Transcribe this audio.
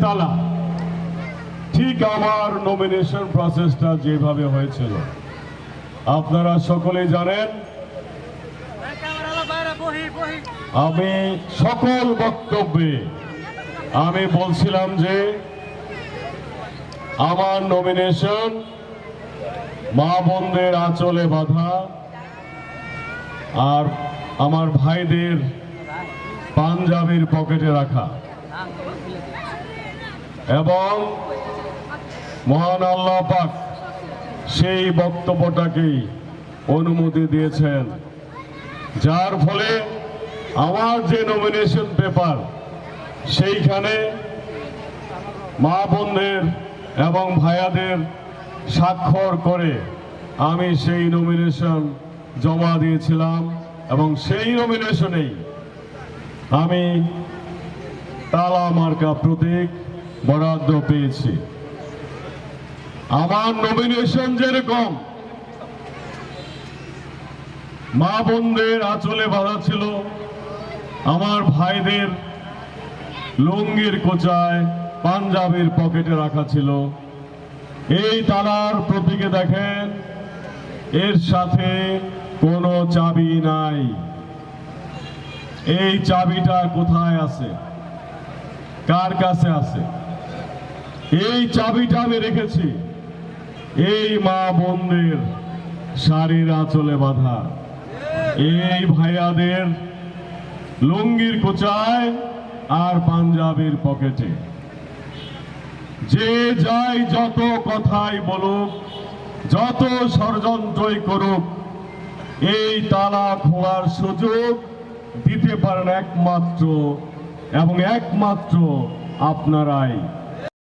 তালা, ঠিক আমার নমিনেশন প্রসেসটা যেভাবে হয়েছিল আপনারা সকলেই জানেন। আমি সকল বক্তব্যে আমি বলছিলাম যে আমার নমিনেশন মা বোনদের আঁচলে বাঁধা আর আমার ভাইদের পাঞ্জাবির পকেটে রাখা, এবং মহান আল্লাহ পাক সেই বক্তব্যটাকেই অনুমতি দিয়েছেন, যার ফলে আমার যে নমিনেশন পেপার সেইখানে মা বোনদের এবং ভাইয়াদের স্বাক্ষর করে আমি সেই নমিনেশন জমা দিয়েছিলাম, এবং সেই নমিনেশনেই আমি তালা মার্কা প্রতীক বরাদ্দ পেয়েছি। আমার নমিনেশন যেরকম মা বোনদের আঁচলে বাঁধা ছিল, আমার ভাইদের লুঙ্গির কোচায় পাঞ্জাবির পকেটে রাখা ছিল, এই তালার প্রতীকে দেখেন এর সাথে কোনো চাবি নাই। এই চাবিটা কোথায় আছে, কার কাছে আছে? এই চাবিটা আমি রেখেছি এই মা বোনদের শাড়ির আঁচলে বাঁধা, এই ভাইয়াদের লুঙ্গির কোচায় আর পাঞ্জাবির পকেটে। যে যাই যত কথাই বলুক, যত ষড়যন্ত্রই করুক, এই তালা খোলার সুযোগ দিতে পারেন একমাত্র এবং একমাত্র আপনারাই।